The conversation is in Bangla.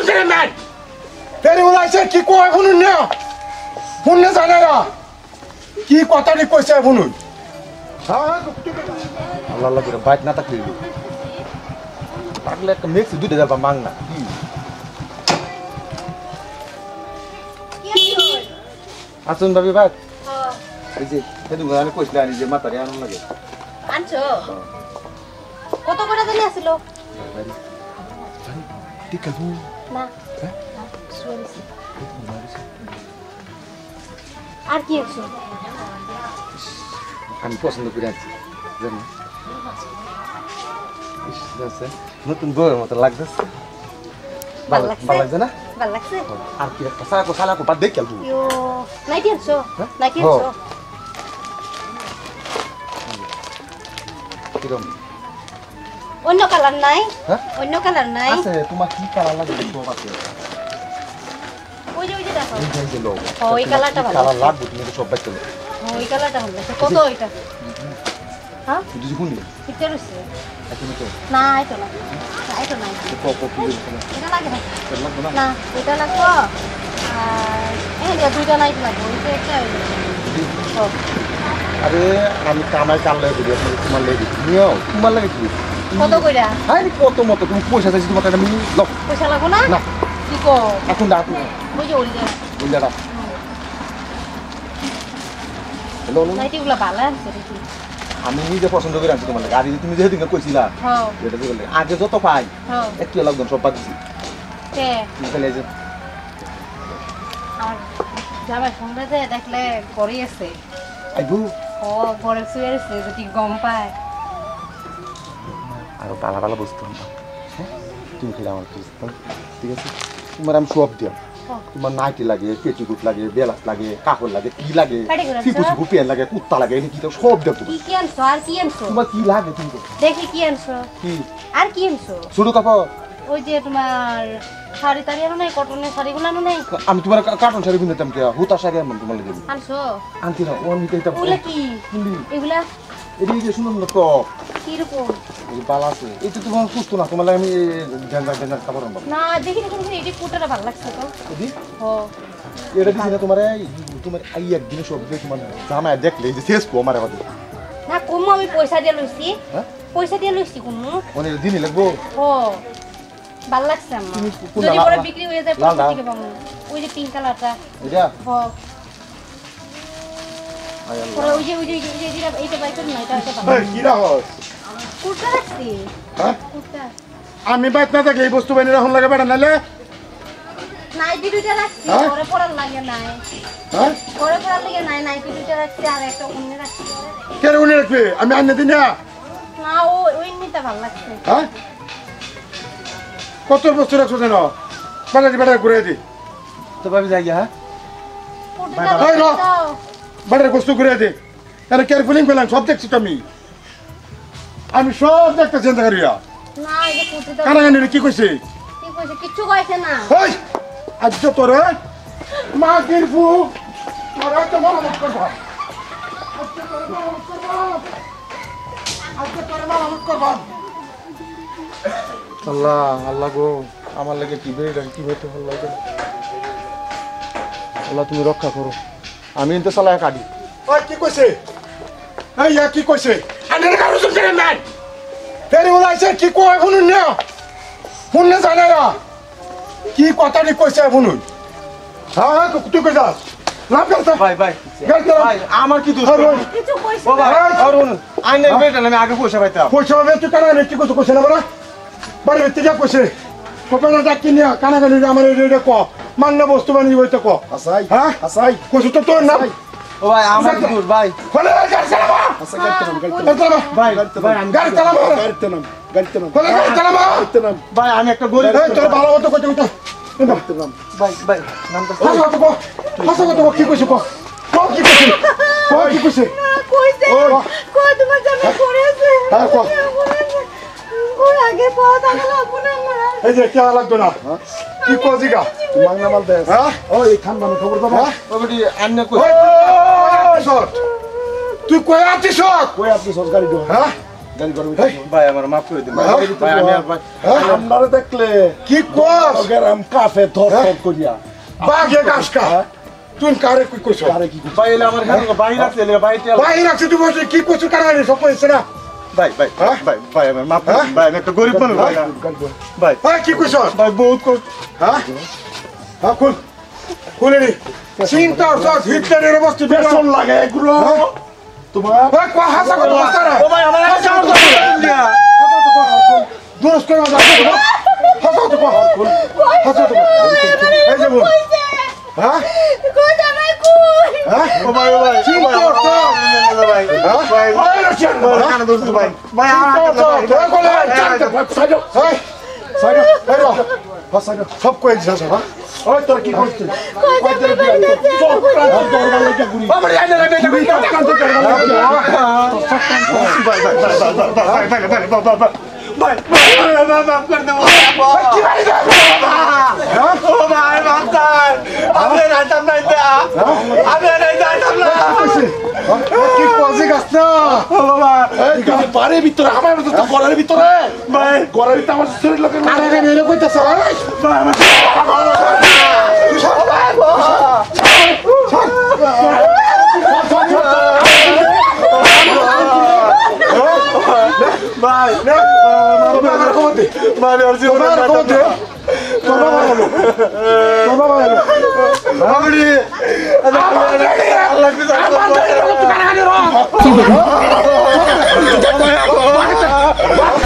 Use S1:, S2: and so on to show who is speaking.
S1: করে ম্যান ফেরি উলাইছে কি কয় শুনুন না শুনলে জানে না কি কথাটি কইছে শুনুন
S2: আল্লাহ আল্লাহ করে বাইক না থাকলে পাগলে একটা মেক্সি দুইটা যাবা মাং না আসুন ভাবি ভাই এই যে সেদিন আমি কইছিলাম আনি যে মাতারি আনন্দ লাগে
S3: আনছো কত করে জানি আসিল
S2: ঠিক আছে
S3: না আর কি আছো
S2: আমি পছন্দ করে আনছি জানি নতুন বউয়ের মতো লাগতেছে ভালো লাগছে না
S3: ভালো লাগছে
S2: আর কি একটা সালাকো সালাকো বাদ দেখে আলবো
S3: ইয়ো নাইটি আনছো নাইটি আনছো
S2: কিরম
S3: অন্য কালার নাই
S2: হ্যাঁ
S3: অন্য কালার নাই
S2: আছে তোমার কি কালার লাগে সব আছে
S3: ওই যে দেখো
S2: এই যে লোক
S3: ওই কালারটা ভালো
S2: কালার লাগবে তুমি তো সব বাইতে
S3: ওই কালারটা ভালো লাগছে কত ওইটা হ্যাঁ
S2: তুই কোন নি
S3: কিতে রইছে
S2: এখন তো
S3: না আইতো না আইতো না
S2: কত কি
S3: এটা লাগে না
S2: লাগবে না
S3: না এটা লাগবো আর এই যে দুইটা নাইট লাগবে ওইটা একটা ও
S2: আরে আমি কামাই কামলাই করি আপনি তোমার লাগে নিও তোমার লাগে কি
S3: কত কইরা
S2: আরে কত মত তুমি পয়সা চাইছি তোমার কাছে আমি লও
S3: পয়সা লাগবো না
S2: না
S3: কি কো
S2: এখন দাও তুমি
S3: ওই যে ওই যে
S2: বুঝলা হ্যালো
S3: নাইটিগুলো ভালো আছে দেখি
S2: আমি নিজে পছন্দ করে আনছি তোমার লাগে আর তুমি যেদিন কইছিলা
S3: হ্যাঁ
S2: এটা বলে আগে যত পাই
S3: হ্যাঁ
S2: একটু লাগবে সব বাদ দিছি
S3: কে
S2: তুমি চলে যে
S3: আর যাবার সঙ্গে যে দেখলে গড়ি আছে
S2: আইবু
S3: ও গড়ে শুয়ে আছে যদি গম পায়
S2: আর ভালো ভালো বুঝতে না হ্যাঁ তুমি খেলে আমার ঠিক আছে তোমার আমি সব দিও তোমার নাইটি লাগে পেটিকুট লাগে বেলাস লাগে কাপড় লাগে কি লাগে ফিকুস গুপিয়ান লাগে কুত্তা লাগে এনে কি তো সব দেব তুমি
S3: কি আনছো আর কি আনছো
S2: তোমার কি লাগে তুমি
S3: দেখি কি আনছো
S2: কি
S3: আর কি আনছো
S2: শুধু কাপড়
S3: ওই যে তোমার শাড়ি তাড়ি আনো নাই কটনের শাড়িগুলো আনো নাই
S2: আমি তোমার কার্টন শাড়ি কিনতাম কে হুতা শাড়ি আমি তোমার লাগে
S3: আনছো
S2: আনতি না ও আমি কইতাম
S3: ওগুলা কি এগুলা
S2: এদিকে যে শুনুন না তো
S3: কিরকম
S2: এই বালা আছে এটা তোমার সুস্থ না তোমার লাগে আমি ডেঞ্জার কাপড় আনবো
S3: না দেখি দেখি এই যে কোটাটা ভালো লাগছে তো
S2: এদি
S3: ও
S2: এটা দিছি না তোমার এই একদিন সব দেখে তোমার জামায় দেখলে যে শেষ পো আমার কথা
S3: না কমু আমি পয়সা দিয়ে লইছি
S2: হ্যাঁ
S3: পয়সা দিয়ে লইছি কমু
S2: অনেক দিনই লাগবো
S3: ও ভালো লাগছে আমার
S2: তুমি কোন
S3: যদি
S2: লাল-
S3: পরে বিক্রি হয়ে যায়
S2: লাল
S3: পয়সা
S2: দাও।
S3: থেকে পাবো ওই যে পিঙ্ক কালারটা
S2: এটা
S3: ও
S2: আয় আল্লাহ
S3: পরে ওই যে এইটা বাইক না এটা
S1: কি রাখস
S3: কুর্তা রাখছি
S1: হ্যাঁ
S3: কুর্তা
S1: আমি বাইক না থাকি এই বস্তু বানিয়ে রাখুন লাগে বেড়া নাইলে
S3: নাইটি দুইটা রাখছি
S1: হ্যাঁ?
S3: পরে পরার লাগে নাই
S1: হ্যাঁ
S3: পরে পরার লাগে নাই নাইটি দুইটা রাখছি আর একটা অন্য রাখছি
S1: কে উনি রাখবে আমি আনিয়ে দিই না
S3: না ওই নিতে ভালো লাগছে
S1: হ্যাঁ কত বস্তু রাখছো যেন বেড়া বেড়া ঘুরে দি
S2: তো ভাবি যাই হ্যাঁ
S3: কুর্তাটা
S1: ভাই, র।
S3: দাও।
S1: বেড়ার বস্তু ঘুরে দি আরে কেয়ারফুলিং পেলাম সব দেখছি তো আমি সব দেখতে চিন্তা করিয়া
S3: না এই যে কুর্তিটা
S1: কানাগানি কি কইছে
S3: কি কইছে কিচ্ছু কইছে না
S1: ওই আজ তোর মা গিরফু মারা তো মারামাত করবা আজকে তোর মারামাত করবা আজকে তোর মারামাত করবা
S2: আল্লাহ আল্লাহ গো আমার লাগে কি বেড়ে কি হইতে আল্লাহ গো আল্লাহ তুমি রক্ষা করো আমি তো সালায় কাটি
S1: ওই কি কইছে এই কি কইছে আনের কারো শুনতে না ফেরি উলাইছে কি কয় শুনুন না শুনলে জানে না কি কথাটি কইছে শুনুন হ্যাঁ তুই কই যাস লাভ করতে
S2: ভাই ভাই ভাই আমার কি দোষ
S3: কিছু কইছে
S2: ও
S3: না।
S2: ভাই অরুণ আইনের বেটা আমি আগে পয়সা পাইতাম
S1: পয়সা হবে তুই কানাগানি কি কইছে কইছে না বড় বাড়ি ভিতরে যা কইছে কপালে ডাকি নিয়া কানাগানি আমার এটা ক মান্য বস্তু বানিয়ে হইতে ক
S2: আসাই
S1: হ্যাঁ
S2: আসাই
S1: কইছে তো তোর না
S2: ও ভাই আমার কি দোষ ভাই
S1: বলে গাড়ি চালাবা
S2: আচ্ছা গাড়ি
S1: ভাই
S2: ভাই আমি
S1: গাড়ি চালাবা বলে গাড়ি চালাবা
S2: ভাই আমি একটা গরিব
S1: এই তোর ভালো মতো কইতে কইতে
S2: ভাই ভাই নামটা
S1: হাসা কত কি কইছে ক কি কইছে কি কইছে
S3: না কইছে
S1: ও।
S3: কই তোমার জামাই করেছে
S1: হ্যাঁ, কও।
S3: ওই আগে পথ আগে লাগবো না আমার
S1: এই যে কে লাগতো না কি কজিগা
S2: তোমার নামাল দে
S1: হ্যাঁ
S2: ও এই খান মানে খবর দাও ও বেটি আন্য কই
S1: তুই কই আছিস
S2: কই আপনি সরকারি দো
S1: হ্যাঁ
S2: গাড়ি গরম
S4: ভাই আমার মাফ করে দিন ভাই আমি আর ভাই
S5: আপনারা দেখলে
S1: কি কস
S5: গেরাম কাফে ধর করিয়া
S1: বাঘে গাছকা তুই কারে কি কইছ
S5: আরে কি
S4: ভাই এলে আমার কাছে বাইরে আছে এলে ভাই
S1: ভাই রাখছি তুই বসে কি কইছ কারে সব কইছ না
S4: ভাই ভাই ভাই ভাই আমার মাফ করে দিন ভাই আমি একটা গরিব মানুষ ভাই ভাই
S1: ভাই কি কইছ
S4: ভাই বহুত কষ্ট
S1: হ্যাঁ হ্যাঁ খুল খুলে নি চিন্তা সব হিটলারের অবস্থা
S5: বেসন লাগে এগুলো তোমার
S1: ভাই কো হাসা কত বস্তা রে
S4: ও ভাই আমার হাসা করতে দিয়া
S1: দোষ করে না হাসা তো কো হাসা তো এই যে বল হ্যাঁ হ্যাঁ
S4: ও ভাই
S1: চিন্তা সব
S4: ভাই ভাই
S1: ভাই রাখছেন
S4: ভাই কানে দোষ ভাই ভাই
S1: সব কয়ে দিস হ্যাঁ
S5: ওই তোর কি করছিস বাড়ির ভিতরে আমার ঘরের ভিতরে ঘরের ভিতরে আমার শরীর লোকের
S4: ভাই ভাই আর জীবন
S3: কি